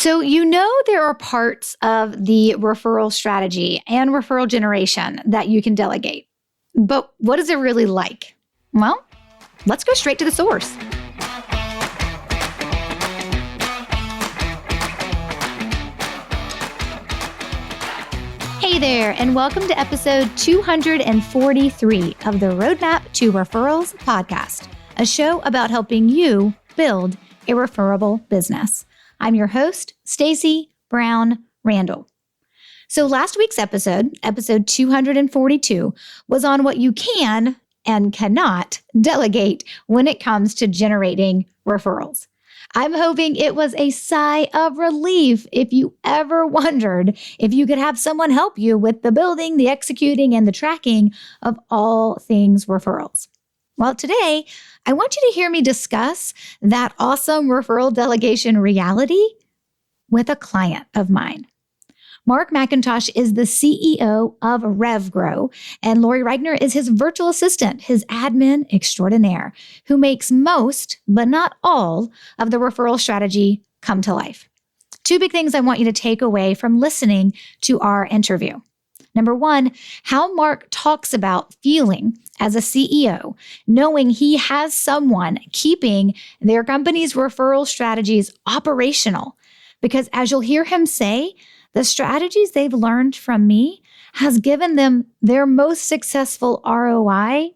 So, there are parts of the referral strategy and referral generation that you can delegate. But what is it really like? Well, let's go straight to the source. Hey there, and welcome to episode 243 of the Roadmap to Referrals podcast, a show about helping you build a referable business. I'm your host, Stacey Brown Randall. So last week's episode 242, was on what you can and cannot delegate when it comes to generating referrals. I'm hoping it was a sigh of relief if you ever wondered if you could have someone help you with the building, the executing, and the tracking of all things referrals. Well, today, I want you to hear me discuss that awesome referral delegation reality with a client of mine. Mark MacIntosh is the CEO of RevGrow, and Lori Reichner is his virtual assistant, his admin extraordinaire, who makes most, but not all, of the referral strategy come to life. Two big things I want you to take away from listening to our interview. Number one, how Mark talks about feeling as a CEO, knowing he has someone keeping their company's referral strategies operational. Because as you'll hear him say, the strategies they've learned from me has given them their most successful ROI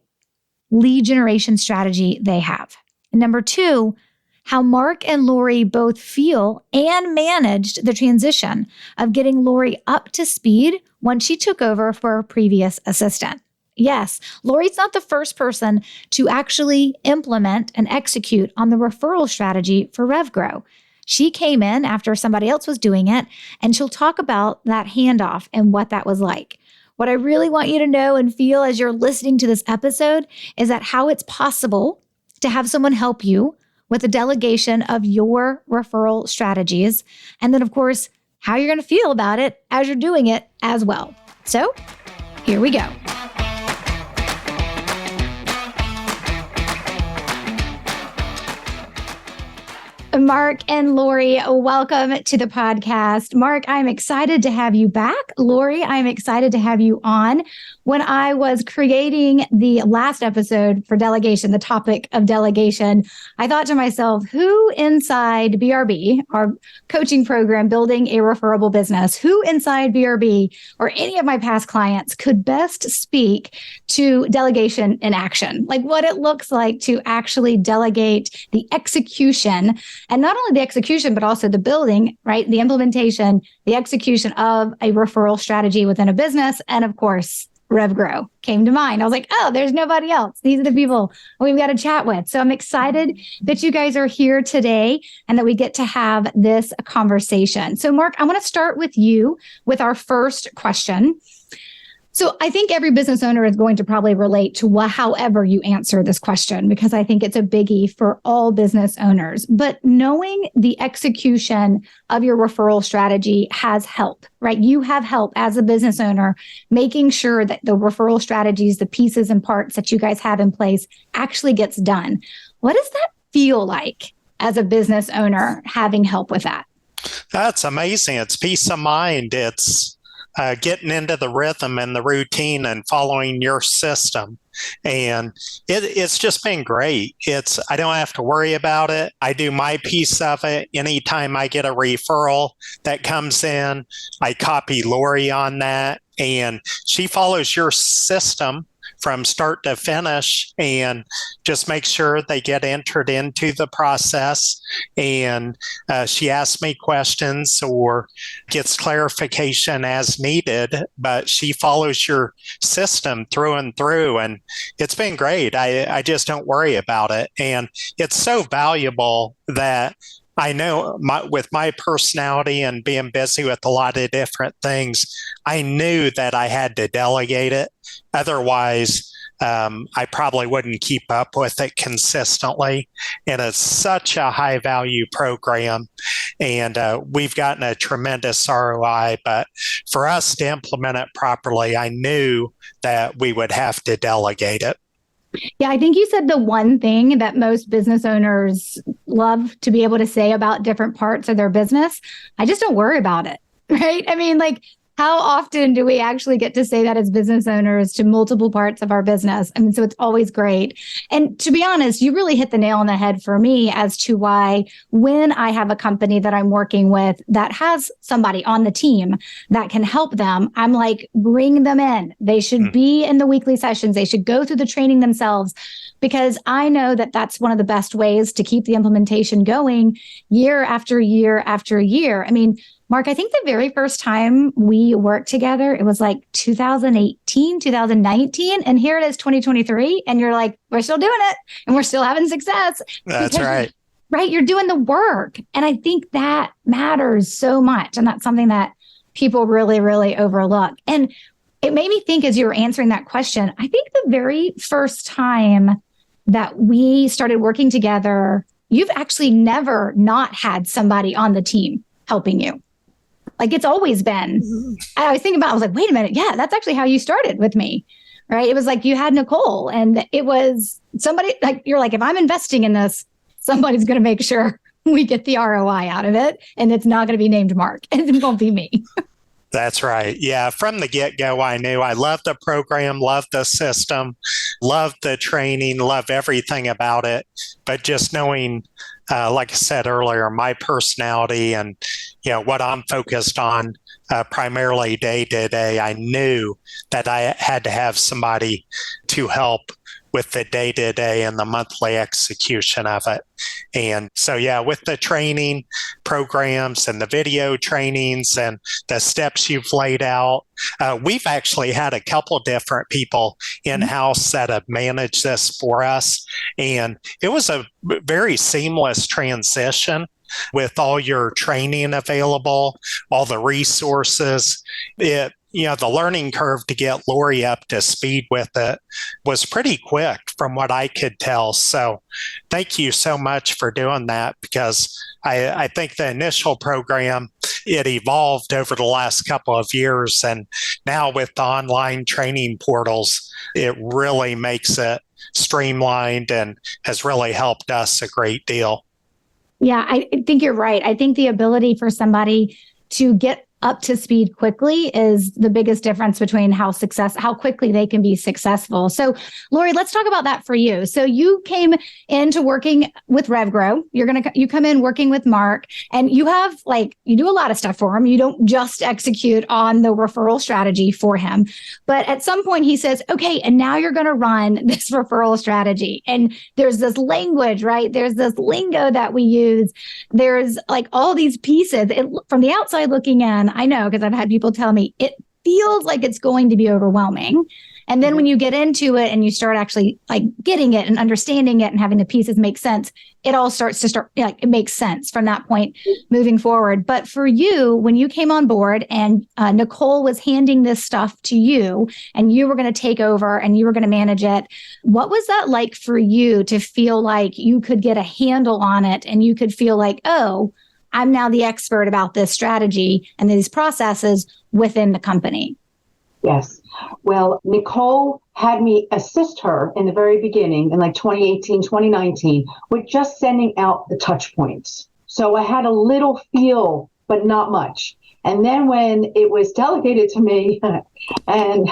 lead generation strategy they have. And number two, how Mark and Lori both feel and managed the transition of getting Lori up to speed once she took over for her previous assistant. Yes, Lori's not the first person to actually implement and execute on the referral strategy for RevGrow. She came in after somebody else was doing it, and she'll talk about that handoff and what that was like. What I really want you to know and feel as you're listening to this episode is that how it's possible to have someone help you with the delegation of your referral strategies. And then, of course, how you're going to feel about it as you're doing it as well. So here we go. Mark and Lori, welcome to the podcast. Mark, I'm excited to have you back. Lori, I'm excited to have you on. When I was creating the last episode for delegation, the topic of delegation, I thought to myself, who inside BRB, our coaching program, building a referable business, who inside BRB or any of my past clients could best speak to delegation in action? Like what it looks like to actually delegate the execution. And not only the execution, but also the building, right? The implementation, the execution of a referral strategy within a business. And of course, RevGrow came to mind. I was like, oh, there's nobody else. These are the people we've got to chat with. So I'm excited that you guys are here today and that we get to have this conversation. So Mark, I want to start with you with our first question. So I think every business owner is going to probably relate to however you answer this question, because I think it's a biggie for all business owners. But knowing the execution of your referral strategy has help, right? You have help as a business owner, making sure that the referral strategies, the pieces and parts that you guys have in place actually gets done. What does that feel like as a business owner having help with that? That's amazing. It's peace of mind. It's getting into the rhythm and the routine and following your system. And it's just been great. I don't have to worry about it. I do my piece of it. Anytime I get a referral that comes in, I copy Lori on that, and she follows your system from start to finish and just make sure they get entered into the process. And she asks me questions or gets clarification as needed, but she follows your system through and through. And it's been great. I just don't worry about it. And it's so valuable that I know with my personality and being busy with a lot of different things, I knew that I had to delegate it. Otherwise, I probably wouldn't keep up with it consistently. And it's such a high value program. And we've gotten a tremendous ROI. But for us to implement it properly, I knew that we would have to delegate it. Yeah, I think you said the one thing that most business owners love to be able to say about different parts of their business. I just don't worry about it, right? I mean, like, how often do we actually get to say that as business owners to multiple parts of our business? I mean, so it's always great. And to be honest, you really hit the nail on the head for me as to why when I have a company that I'm working with that has somebody on the team that can help them, I'm like, bring them in. They should be in the weekly sessions. They should go through the training themselves, because I know that that's one of the best ways to keep the implementation going year after year after year. I mean, Mark, I think the very first time we worked together, it was like 2018, 2019. And here it is, 2023. And you're like, we're still doing it and we're still having success. That's right. Right. You're doing the work. And I think that matters so much. And that's something that people really, really overlook. And it made me think as you were answering that question, I think the very first time that we started working together, you've actually never not had somebody on the team helping you. Like, it's always been, I was thinking about, I was like, wait a minute. Yeah, that's actually how you started with me, right? It was like you had Nicole and it was somebody like, you're like, if I'm investing in this, somebody's going to make sure we get the ROI out of it. And it's not going to be named Mark. And it won't be me. That's right. Yeah. From the get-go, I knew I loved the program, loved the system, loved the training, loved everything about it. But just knowing, like I said earlier, my personality and, what I'm focused on primarily day to day, I knew that I had to have somebody to help with the day-to-day and the monthly execution of it. And so, yeah, with the training programs and the video trainings and the steps you've laid out, we've actually had a couple different people in-house that have managed this for us. And it was a very seamless transition with all your training available, all the resources. The learning curve to get Lori up to speed with it was pretty quick from what I could tell. So thank you so much for doing that, because I think the initial program, it evolved over the last couple of years. And now with the online training portals, it really makes it streamlined and has really helped us a great deal. Yeah, I think you're right. I think the ability for somebody to get up to speed quickly is the biggest difference between how quickly they can be successful. So, Lori, let's talk about that for you. So you came into working with RevGrow. You come in working with Mark, and you do a lot of stuff for him. You don't just execute on the referral strategy for him. But at some point he says, okay, and now you're going to run this referral strategy. And there's this language, right? There's this lingo that we use. There's like all these pieces. From the outside looking in, I know, because I've had people tell me it feels like it's going to be overwhelming. And then when you get into it and you start actually like getting it and understanding it and having the pieces make sense, it all it makes sense from that point moving forward. But for you, when you came on board and Nicole was handing this stuff to you and you were going to take over and you were going to manage it, what was that like for you to feel like you could get a handle on it and you could feel like, oh, I'm now the expert about this strategy and these processes within the company? Yes. Well, Nicole had me assist her in the very beginning in like 2018, 2019 with just sending out the touch points. So I had a little feel, but not much. And then when it was delegated to me and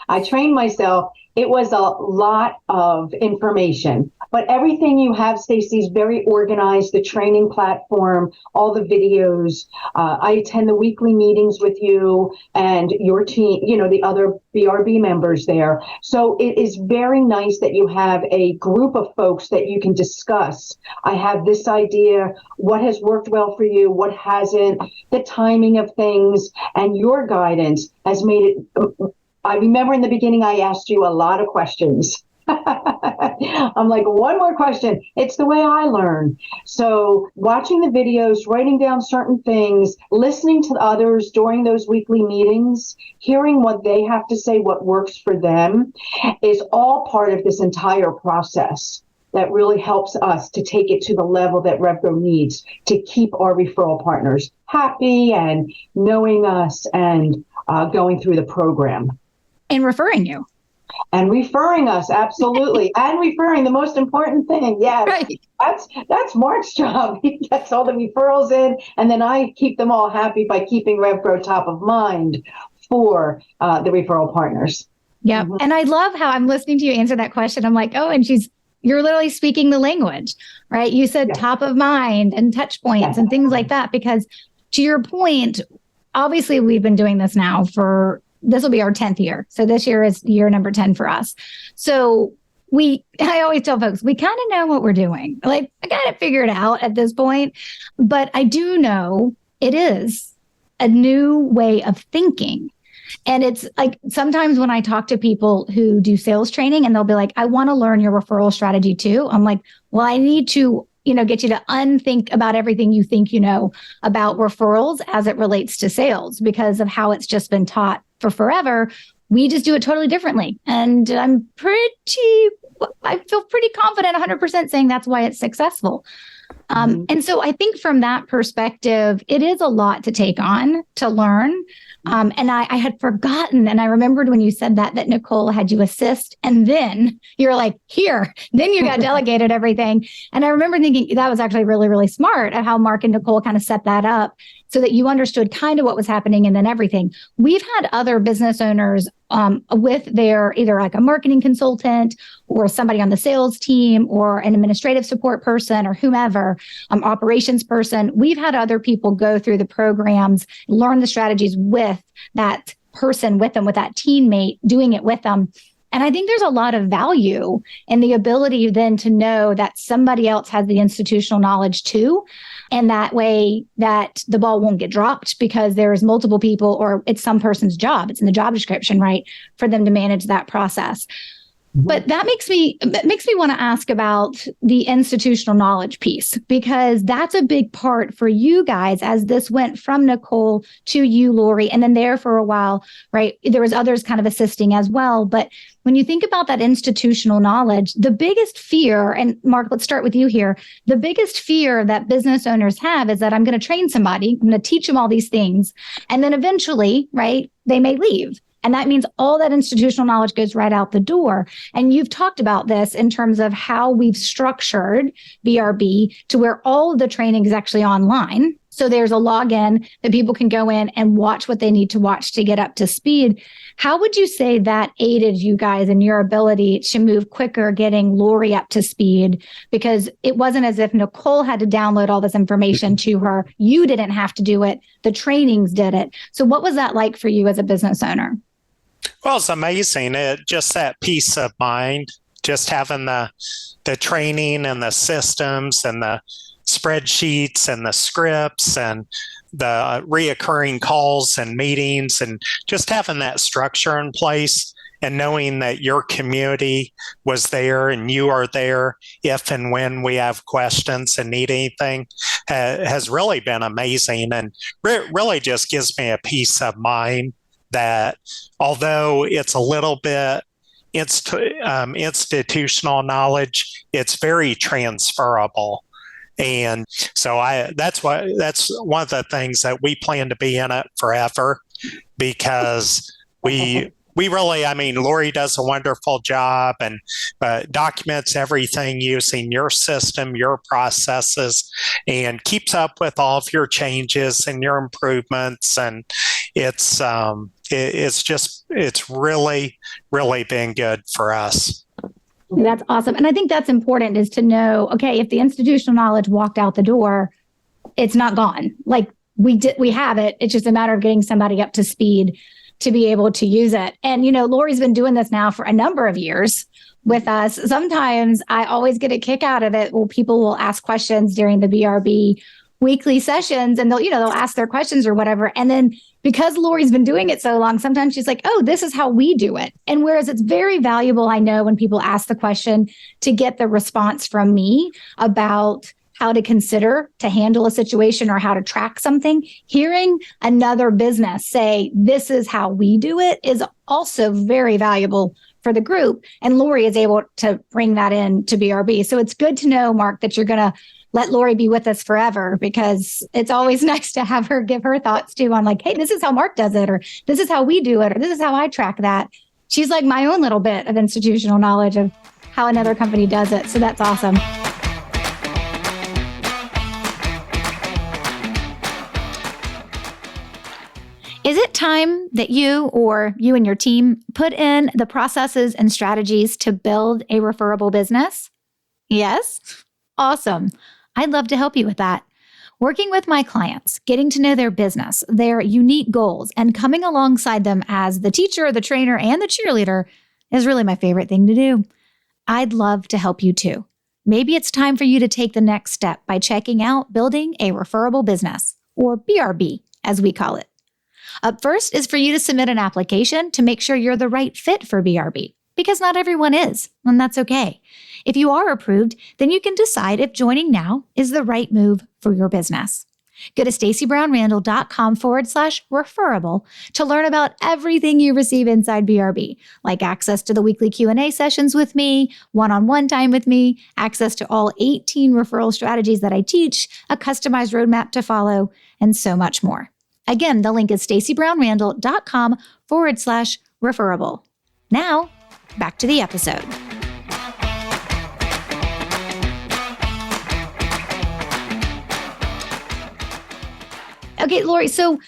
I trained myself, it was a lot of information. But everything you have, Stacey, is very organized. The training platform, all the videos. I attend the weekly meetings with you and your team, the other BRB members there. So it is very nice that you have a group of folks that you can discuss. I have this idea, what has worked well for you, what hasn't, the timing of things, and your guidance has made it. I remember in the beginning, I asked you a lot of questions. I'm like, one more question. It's the way I learn. So watching the videos, writing down certain things, listening to others during those weekly meetings, hearing what they have to say, what works for them, is all part of this entire process that really helps us to take it to the level that RevGrow needs to keep our referral partners happy and knowing us and going through the program. And referring you. And referring us, absolutely. And referring, the most important thing. Yes. Right. That's Mark's job. He gets all the referrals in, and then I keep them all happy by keeping RevGrow top of mind for the referral partners. Yeah. Mm-hmm. And I love how I'm listening to you answer that question. I'm like, oh, and you're literally speaking the language, right? You said top of mind and touch points and things like that, because to your point, obviously we've been doing this now this will be our 10th year. So this year is year number 10 for us. So I always tell folks, we kind of know what we're doing. Like, I got it figured out at this point, but I do know it is a new way of thinking. And it's like, sometimes when I talk to people who do sales training and they'll be like, I want to learn your referral strategy too. I'm like, well, I need to, get you to unthink about everything you think you know about referrals as it relates to sales, because of how it's just been taught for forever. We just do it totally differently. And I feel pretty confident 100% saying that's why it's successful. And so I think from that perspective, it is a lot to take on, to learn. And I had forgotten, and I remembered when you said that Nicole had you assist, and then you're like, here, then you got delegated everything. And I remember thinking that was actually really, really smart at how Mark and Nicole kind of set that up so that you understood kind of what was happening and then everything. We've had other business owners with their either like a marketing consultant or somebody on the sales team or an administrative support person or whomever, operations person. We've had other people go through the programs, learn the strategies with that person with them, with that teammate, doing it with them. And I think there's a lot of value in the ability then to know that somebody else has the institutional knowledge too. And that way that the ball won't get dropped because there's multiple people, or it's some person's job. It's in the job description, right? For them to manage that process. But that makes me want to ask about the institutional knowledge piece, because that's a big part for you guys as this went from Nicole to you, Lori, and then there for a while, right? There was others kind of assisting as well. But when you think about that institutional knowledge, the biggest fear, and Mark, let's start with you here. The biggest fear that business owners have is that I'm going to train somebody, I'm going to teach them all these things, and then eventually, right, they may leave. And that means all that institutional knowledge goes right out the door. And you've talked about this in terms of how we've structured BRB to where all of the training is actually online. So there's a login that people can go in and watch what they need to watch to get up to speed. How would you say that aided you guys in your ability to move quicker, getting Lori up to speed? Because it wasn't as if Nicole had to download all this information to her. You didn't have to do it. The trainings did it. So what was that like for you as a business owner? Well, it's amazing. Just that peace of mind, just having the training and the systems and the spreadsheets and the scripts and the reoccurring calls and meetings, and just having that structure in place and knowing that your community was there and you are there if and when we have questions and need anything has really been amazing, and really just gives me a peace of mind that although it's a little bit institutional knowledge, it's very transferable. And so that's one of the things that we plan to be in it forever, because we really, Lori does a wonderful job and documents everything using your system, your processes, and keeps up with all of your changes and your improvements. And it's really, really been good for us. That's awesome. And I think that's important, is to know, okay, if the institutional knowledge walked out the door, it's not gone. Like we have it. It's just a matter of getting somebody up to speed to be able to use it. And, Lori's been doing this now for a number of years with us. Sometimes I always get a kick out of it. Well, people will ask questions during the BRB weekly sessions, and they'll ask their questions or whatever. And then because Lori's been doing it so long, sometimes she's like, oh, this is how we do it. And whereas it's very valuable, I know, when people ask the question, to get the response from me about how to consider to handle a situation or how to track something, hearing another business say, this is how we do it, is also very valuable for the group. And Lori is able to bring that in to BRB. So it's good to know, Mark, that you're going to let Lori be with us forever, because it's always nice to have her give her thoughts too on like, hey, this is how Mark does it, or this is how we do it, or this is how I track that. She's like my own little bit of institutional knowledge of how another company does it. So that's awesome. Is it time that you and your team put in the processes and strategies to build a referable business? Yes? Awesome. I'd love to help you with that. Working with my clients, getting to know their business, their unique goals, and coming alongside them as the teacher, the trainer, and the cheerleader is really my favorite thing to do. I'd love to help you too. Maybe it's time for you to take the next step by checking out Building a Referable Business, or BRB, as we call it. Up first is for you to submit an application to make sure you're the right fit for BRB, because not everyone is, and that's okay. If you are approved, then you can decide if joining now is the right move for your business. Go to stacybrownrandall.com/referable to learn about everything you receive inside BRB, like access to the weekly Q&A sessions with me, one-on-one time with me, access to all 18 referral strategies that I teach, a customized roadmap to follow, and so much more. Again, the link is stacybrownrandall.com/referable. Now, back to the episode. Okay, Lori, so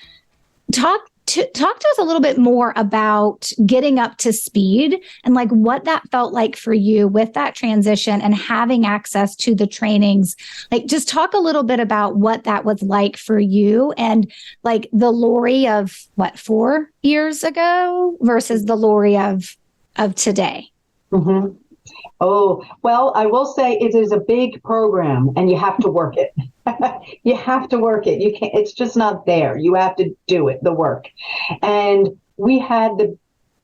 talk to us a little bit more about getting up to speed and like what that felt like for you with that transition and having access to the trainings. Like, just talk a little bit about what that was like for you and like the Lori of 4 years ago versus the Lori of today. Mm-hmm. Oh, well, I will say it is a big program and you have to work it. You have to work it. You can't, it's just not there. You have to do it, the work. And we had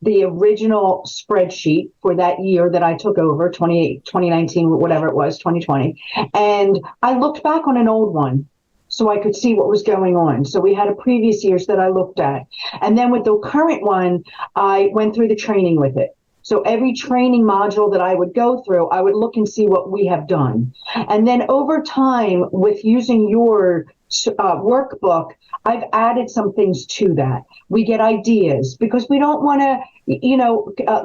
the original spreadsheet for that year that I took over, 2019, whatever it was, 2020. And I looked back on an old one so I could see what was going on. So we had a previous years that I looked at. And then with the current one, I went through the training with it. So every training module that I would go through, I would look and see what we have done. And then over time, with using your workbook, I've added some things to that. We get ideas because we don't want to,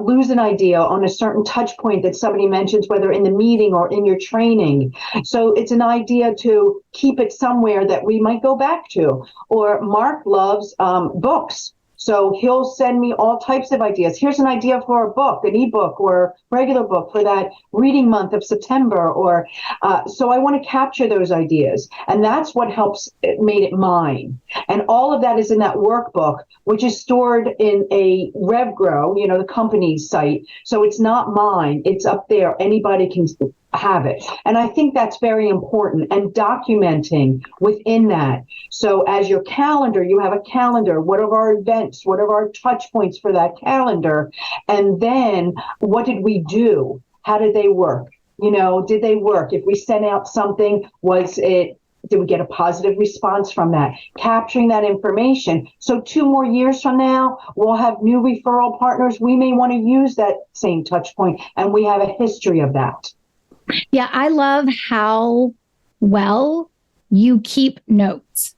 lose an idea on a certain touch point that somebody mentions, whether in the meeting or in your training. So it's an idea to keep it somewhere that we might go back to. Or Mark loves books. So he'll send me all types of ideas. Here's an idea for a book, an ebook or regular book for that reading month of September. Or so I want to capture those ideas. And that's what made it mine. And all of that is in that workbook, which is stored in a RevGrow, the company's site. So it's not mine. It's up there. Anybody can have it. And I think that's very important, and documenting within that. So as your calendar, you have a calendar. What are our events? What are our touch points for that calendar? And then what did we do? How did they work? Did they work? If we sent out something, did we get a positive response from that? Capturing that information. So 2 more years from now, we'll have new referral partners. We may want to use that same touch point, and we have a history of that. Yeah, I love how well you keep notes.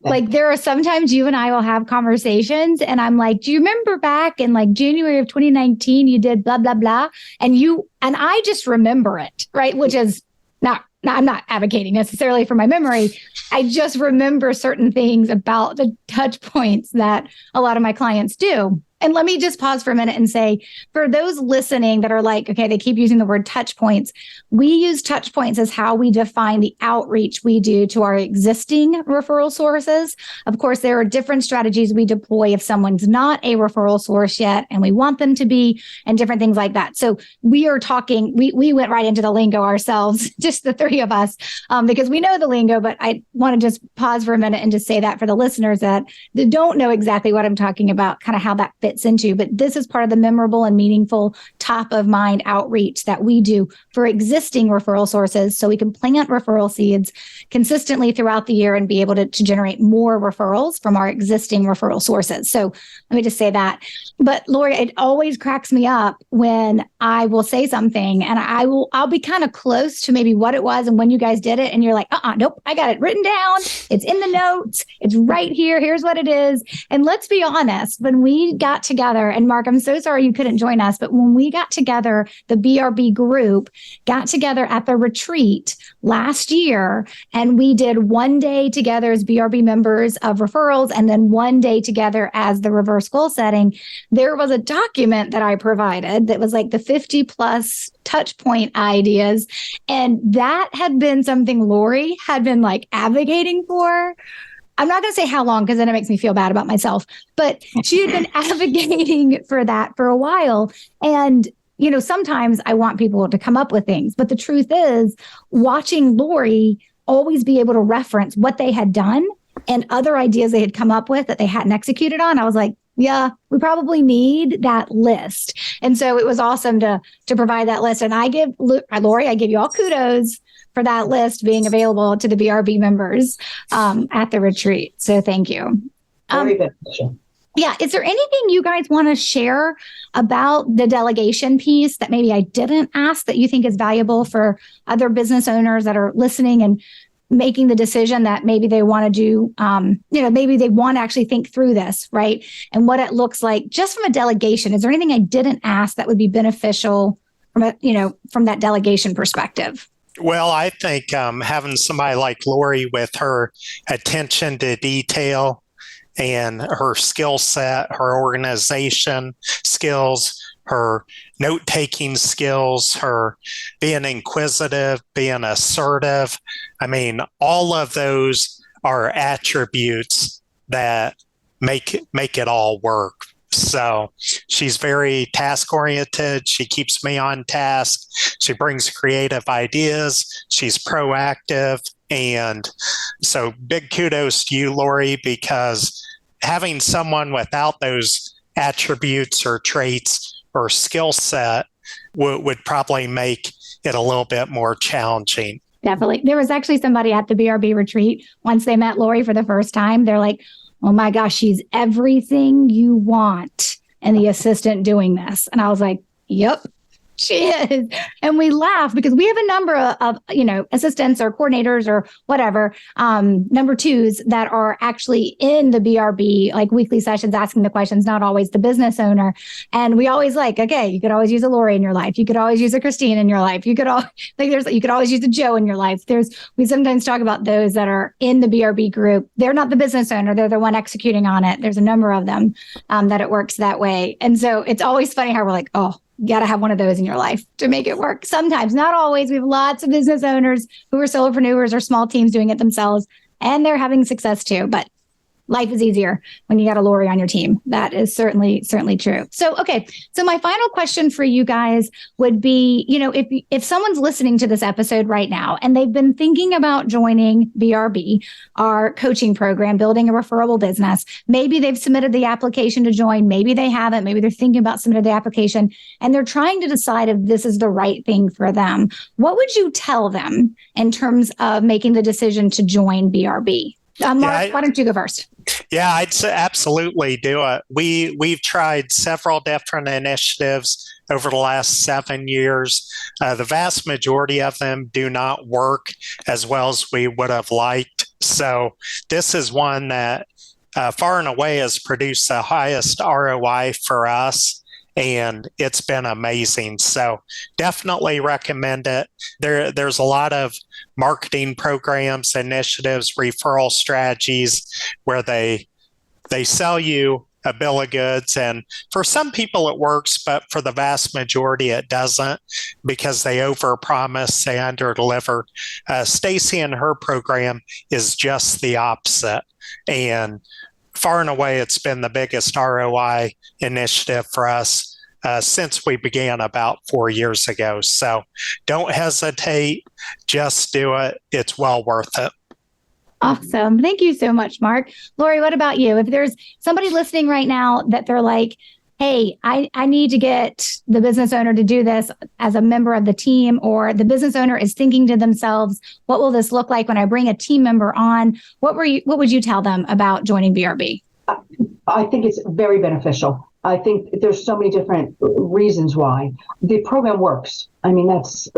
Like, there are sometimes you and I will have conversations and I'm like, do you remember back in like January of 2019, you did blah, blah, blah. And I just remember it, right? Which is I'm not advocating necessarily for my memory. I just remember certain things about the touch points that a lot of my clients do. And let me just pause for a minute and say, for those listening that are like, okay, they keep using the word touch points. We use touch points as how we define the outreach we do to our existing referral sources. Of course, there are different strategies we deploy if someone's not a referral source yet and we want them to be, and different things like that. So we are talking, we went right into the lingo ourselves, just the three of us, because we know the lingo, but I want to just pause for a minute and just say that for the listeners that don't know exactly what I'm talking about, kind of how that fits into, but this is part of the memorable and meaningful top of mind outreach that we do for existing referral sources, so we can plant referral seeds consistently throughout the year and be able to generate more referrals from our existing referral sources. So let me just say that. But Lori, it always cracks me up when I will say something and I'll be kind of close to maybe what it was and when you guys did it, and you're like, nope, I got it written down. It's in the notes. It's right here. Here's what it is. And let's be honest, when we got got together, and Mark, I'm so sorry you couldn't join us, but when we got together, the BRB group got together at the retreat last year, and we did one day together as BRB members of Referrals, and then one day together as the reverse goal setting. There was a document that I provided that was like the 50 plus touch point ideas. And that had been something Lori had been like advocating for. I'm not going to say how long, because then it makes me feel bad about myself, but she had been advocating for that for a while. And, you know, sometimes I want people to come up with things, but the truth is watching Lori always be able to reference what they had done and other ideas they had come up with that they hadn't executed on. I was like, yeah, we probably need that list. And so it was awesome to provide that list. And I give Lori, I give you all kudos for that list being available to the BRB members at the retreat. So thank you. Very beneficial. Yeah. Is there anything you guys want to share about the delegation piece that maybe I didn't ask that you think is valuable for other business owners that are listening and making the decision that maybe they want to do, maybe they want to actually think through this, right? And what it looks like just from a delegation. Is there anything I didn't ask that would be beneficial from that delegation perspective? Well, I think having somebody like Lori with her attention to detail and her skill set, her organization skills, her note-taking skills, her being inquisitive, being assertive. I mean, all of those are attributes that make it all work. So she's very task-oriented. She keeps me on task. She brings creative ideas. She's proactive. And so big kudos to you, Lori, because having someone without those attributes or traits or skill set would probably make it a little bit more challenging. Definitely. There was actually somebody at the BRB retreat. Once they met Lori for the first time, they're like, oh my gosh, she's everything you want and the assistant doing this. And I was like, yep, she is. And we laugh because we have a number of assistants or coordinators or whatever, number twos that are actually in the BRB, like weekly sessions, asking the questions, not always the business owner. And we always okay, you could always use a Lori in your life. You could always use a Christine in your life. You could always use a Joe in your life. We sometimes talk about those that are in the BRB group. They're not the business owner. They're the one executing on it. There's a number of them that it works that way. And so it's always funny how we're like, oh, you got to have one of those in your life to make it work. Sometimes, not always. We have lots of business owners who are solopreneurs or small teams doing it themselves, and they're having success too. But life is easier when you got a Lori on your team. That is certainly true. So, okay. So my final question for you guys would be, if someone's listening to this episode right now and they've been thinking about joining BRB, our coaching program, building a referable business, maybe they've submitted the application to join, maybe they haven't, maybe they're thinking about submitting the application and they're trying to decide if this is the right thing for them. What would you tell them in terms of making the decision to join BRB? Mark, why don't you go first? Yeah, I'd say absolutely do it. We've tried several different initiatives over the last 7 years. The vast majority of them do not work as well as we would have liked. So this is one that far and away has produced the highest ROI for us. And it's been amazing. So definitely recommend it. There's a lot of marketing programs, initiatives, referral strategies where they sell you a bill of goods. And for some people it works, but for the vast majority it doesn't because they overpromise, they underdeliver. Stacy and her program is just the opposite. And far and away, it's been the biggest ROI initiative for us since we began about 4 years ago. So don't hesitate, just do it. It's well worth it. Awesome. Thank you so much, Mark. Lori, what about you? If there's somebody listening right now that they're like, hey, I need to get the business owner to do this as a member of the team, or the business owner is thinking to themselves, what will this look like when I bring a team member on? What would you tell them about joining BRB? I think it's very beneficial. I think there's so many different reasons why. The program works. I mean,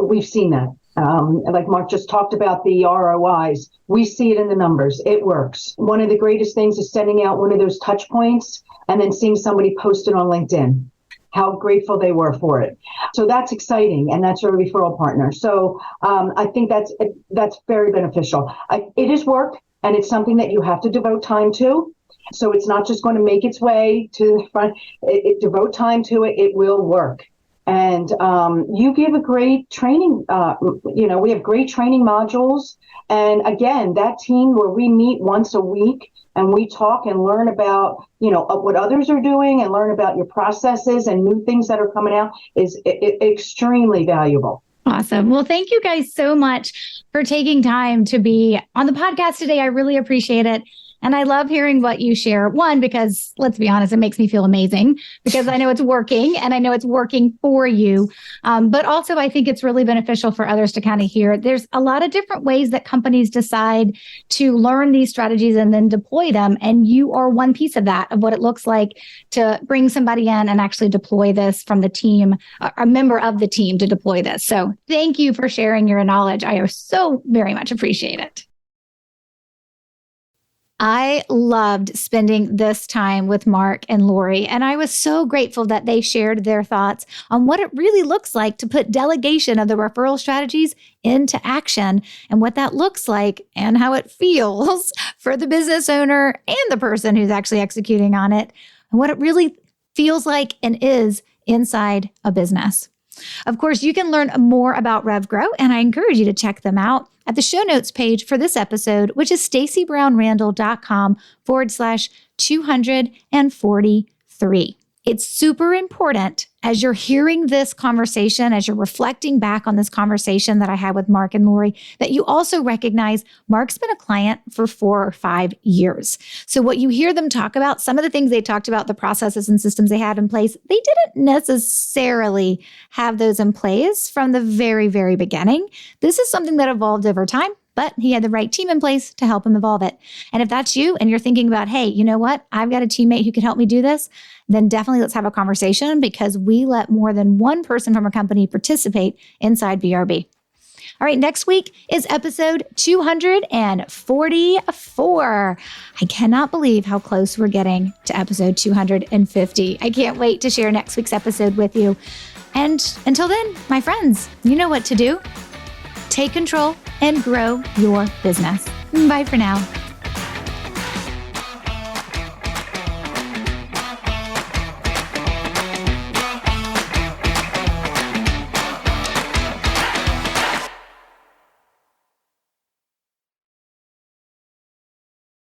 we've seen that. Like Mark just talked about the ROIs. We see it in the numbers. It works. One of the greatest things is sending out one of those touch points and then seeing somebody post it on LinkedIn, how grateful they were for it. So that's exciting, and that's your referral partner. So I think that's very beneficial. It is work, and it's something that you have to devote time to. So it's not just going to make its way to the front. Devote time to it. It will work. And you give a great training. We have great training modules. And again, that team where we meet once a week and we talk and learn about, what others are doing and learn about your processes and new things that are coming out is extremely valuable. Awesome. Well, thank you guys so much for taking time to be on the podcast today. I really appreciate it. And I love hearing what you share. One, because let's be honest, it makes me feel amazing because I know it's working and I know it's working for you. But also, I think it's really beneficial for others to kind of hear. There's a lot of different ways that companies decide to learn these strategies and then deploy them. And you are one piece of that, of what it looks like to bring somebody in and actually deploy this from the team, a member of the team to deploy this. So thank you for sharing your knowledge. I so very much appreciate it. I loved spending this time with Mark and Lori, and I was so grateful that they shared their thoughts on what it really looks like to put delegation of the referral strategies into action and what that looks like and how it feels for the business owner and the person who's actually executing on it and what it really feels like and is inside a business. Of course, you can learn more about RevGrow, and I encourage you to check them out at the show notes page for this episode, which is stacybrownrandall.com/243. It's super important as you're hearing this conversation, as you're reflecting back on this conversation that I had with Mark and Lori, that you also recognize Mark's been a client for 4 or 5 years. So what you hear them talk about, some of the things they talked about, the processes and systems they had in place, they didn't necessarily have those in place from the very, very beginning. This is something that evolved over time, but he had the right team in place to help him evolve it. And if that's you and you're thinking about, hey, you know what? I've got a teammate who can help me do this, then definitely let's have a conversation because we let more than one person from a company participate inside BRB. All right, next week is episode 244. I cannot believe how close we're getting to episode 250. I can't wait to share next week's episode with you. And until then, my friends, you know what to do. Take control and grow your business. Bye for now.